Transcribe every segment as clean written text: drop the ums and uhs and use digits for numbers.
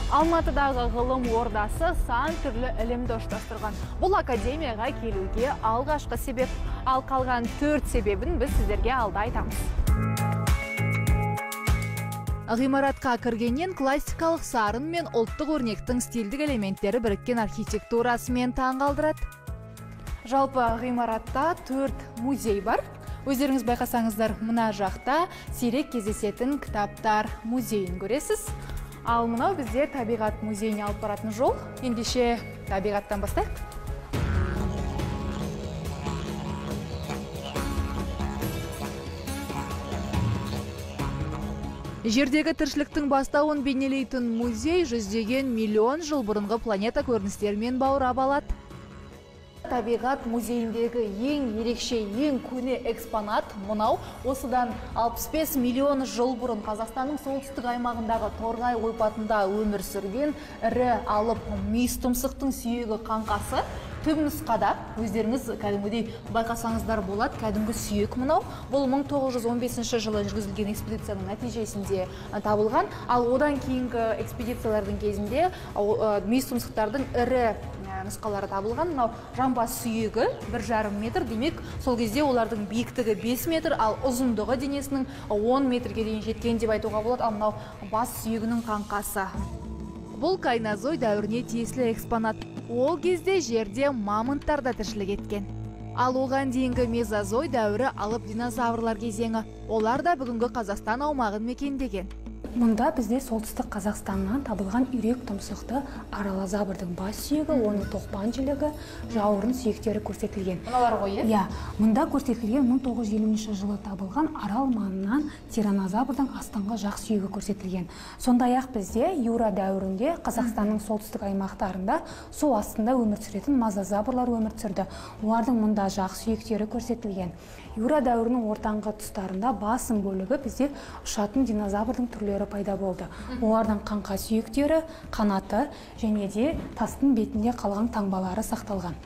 Алматыдағы ғылым ордасы сан түрлі ілімді ұштастырған. Бұл академияға келуге алғашқы себеп. Ал қалған 4 себебін біз сіздерге алда айтамыз. Ғимаратқа кіргеннен классикалық сарын мен ұлттық өрнектің стильдік элементтері біріккен архитектурасымен таңғалдырады. Жалпы ғимаратта 4 музей бар. Өздеріңіз байқасаңыздар, мына жақта сирек кездесетін кітаптар музейін көресіз. Ал мынау бізде табиғат музейіне алып баратын жол. Ендеше табиғаттан бастайық. Жердегі тіршіліктің бастауын бейнелейтін музей жүздеген миллион жыл бұрынғы планета көріністерімен баурап алады. Табиғат музейіндегі ең ерекше, ең көне экспонат мынау. Осыдан 65 миллион жыл бұрын Қазақстанның солтүстік аймағындағы Торғай ойпатында өмір сүрген ірі алып мүйіз тұмсықтың сүйегі қаңқасы. Түп нұсқада өздеріңіз кәдімгідей байқасаңыздар болады, кәдімгі сүйек мынау. Бұл 1915 жылы жүргізілген экспедицияның нәтижесінде табылған. Ал одан кейінгі экспедициялардың кезінде мүйіз тұмсықтардың ірі нұсқалары табылған. Мынау жамбас сүйегі 1,5 метр, демек сол кезде олардың биіктігі 5 метр, ал ұзындығы денесінің 10 метрге дейін жеткен деп айтуға болады. Ал мынау бас сүйегінің қаңқасы. Бұл кайнозой дәуіріне тиесілі экспонат. Ол кезде жерде мамонттар да тіршілік еткен. Ал оған дейінгі мезозой дәуірі алып динозаврлар кезеңі. Олар да бүгінгі Қазақстан аумағын мекендеген. Мұнда бізде солтүстік Қазақстаннан табылған үйрек тұмсықты аралазабырдың бас сүйегі, оның тоқпан жілігі, жауырын сүйектері көрсетілген. Мұналар ғой, иә? Мұнда көрсетілген 1920 жылы табылған арал маңынан тиранозаврдың астыңғы жақ сүйегі көрсетілген. Сондай-ақ бізде Юра дәуірінде Қазақстанның солтүстік аймақтарында су астында өмір сүретін мозазаврлар өмір сүрді. Олардың мұнда жақ сүйектері көрсетілген. Юра дәуірінің ортаңғы тұстарында басым бөлігі бізде ұшатын динозаврдың түрлері пайда болды. Олардың қаңқа сүйектері, қанаты және де тастың бетінде қалған таңбалары сақталған.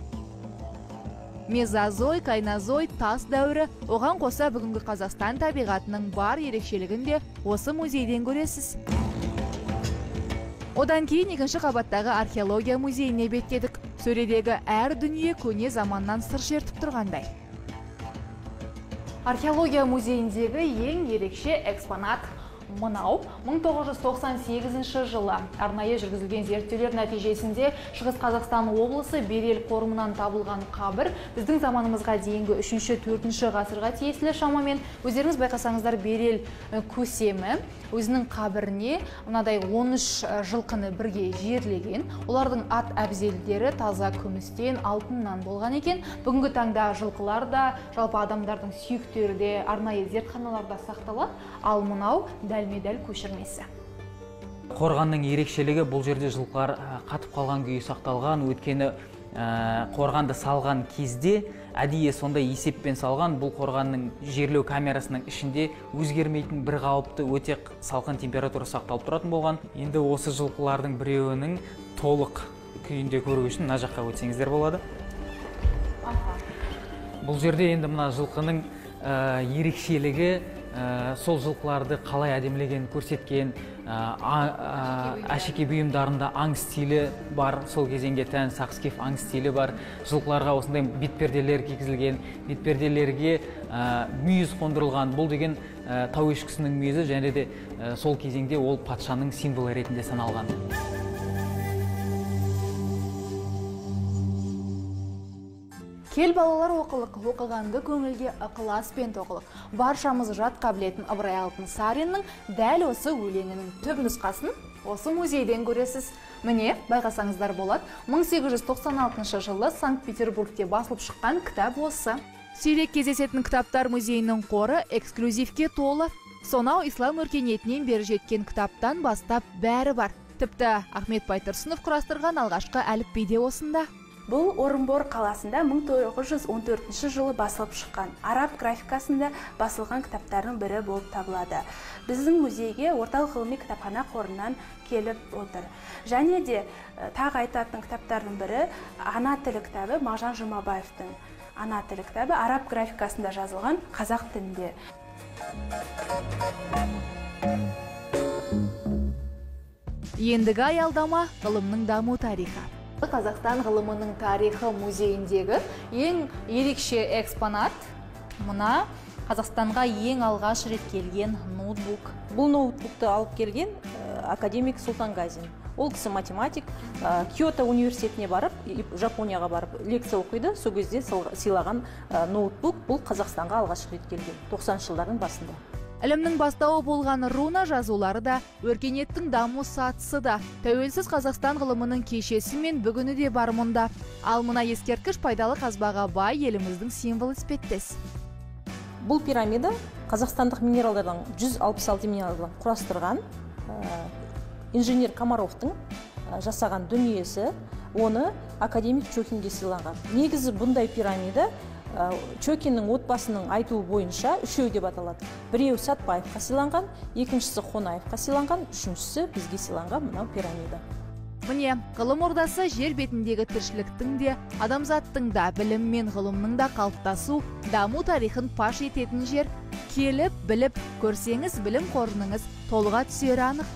Мезозой, кайнозой, тас дәуірі, оған қоса бүгінгі Қазақстан табиғатының бар ерекшелігін де осы музейден көресіз. Одан кейін екінші қабаттағы археология музейіне беттедік. Сөредегі әр дүние көне заманнан сыр шертіп тұрғандай. Археология музейіндегі ең ерекше экспонат мынау. 1998 жылы арнайы жүргізілген зерттеулер нәтижесінде Шығыс Қазақстан облысы Берел қорымынан табылған қабір біздің заманымызға дейінгі 3-4 ғасырға тиесілі шамамен. Өздеріңіз байқасаңыздар, Берел көсемі өзінің қабіріне мынадай 13 жылқыны бірге жерлеген. Олардың ат әбзелдері таза күмістен, алтыннан болған екен. Бүгінгі таңда жылқылар да, жалпы адамдардың сүйектері де арнайы зертханаларда сақталады. Ал мынау дәлме-дәл көшірмесі. Қорғанның ерекшелігі бұл жерде жылқылар қатып қалған күйі сақталған. Өйткені қорғанды салған кезде әдейі сондай есеппен салған. Бұл қорғанның жерлеу камерасының ішінде өзгермейтін бір қалыпты өте салқын температура сақталып тұратын болған. Енді осы жылқылардың біреуінің толық күйінде көру үшін мына жаққа өтсеңіздер болады. Бұл жерде енді мына жылқының ерекшелігі сол жылқыларды қалай әдемілеген көрсеткен. Әшеке бұйымдарында аң стилі бар, сол кезеңге тән сақскиф аң стилі бар. Жылқыларға осындай бетперделер кигізілген, бетперделерге мүйіз қондырылған. Бұл деген тау ешкісінің мүйізі, және де сол кезеңде ол патшаның символы ретінде саналған. Кел балалар оқылық, оқығанды көңілге ықыласпен тоқылық. Баршамыз жат қабілетін Ыбырай Алтын Сариннің дәл осы өлеңінің түп нұсқасын осы музейден көресіз. Міне, байқасаңыздар болады, 1896 жылы Санкт-Петербургте басылып шыққан кітап осы. Сирек кездесетін кітаптар музейінің қоры эксклюзивке толы. Сонау ислам өркениетінен бері жеткен кітаптан бастап бәрі бар. Тіпті Ахмет Байтұрсынов құрастырған алғашқы әліпбиде осында. Бұл Орынбор қаласында 1914 жылы басылып шыққан. Араб графикасында басылған кітаптардың бірі болып табылады. Біздің музейге орталық ғылыми кітапхана қорынан келіп отыр. Және де тағы айтатын кітаптардың бірі Ана тілі кітабы Мағжан Жұмабаевтың. Ана тілі кітабы араб графикасында жазылған, қазақ тілінде. Ендігі аялдама ғылымның даму тарихы. Қазақстан ғылымының тарихы музейіндегі ең ерекше экспонат мына Қазақстанға ең алғаш рет келген ноутбук. Бұл ноутбукты алып келген академик Сұлтангазин. Ол кісі математик, Киото университетіне барып, Жапонияға барып лекция оқиды. Сол кезде сыйлаған ноутбук бұл Қазақстанға алғаш рет келген 90 жылдардың басында. Ілімнің бастауы болған руна жазулары да, өркениеттің даму сатысы да, тәуелсіз Қазақстан ғылымының кешесі мен бүгіні де бар мұнда. Ал мына ескерткіш пайдалы қазбаға бай еліміздің символы іспеттес. Бұл пирамида қазақстандық минералдардан 166 минералдан құрастырған инженер Комаровтың жасаған дүниесі, оны академик Чокинге сыйланған. Негізі бұндай пирамида Чокиннің отбасының айтуы бойынша үшеу деп аталады. Біреу Сатпаевқа сыйланған, екіншісі Қонаевқа сыйланған, үшіншісі бізге сыйланған мынау пирамида. Міне, ғылым ордасы жер бетіндегі тіршіліктің де, адамзаттың да, білім мен ғылымның да қалыптасу, даму тарихын паш ететін жер. Келіп, біліп, көрсеңіз білім қорыныңыз толыға түсері анық.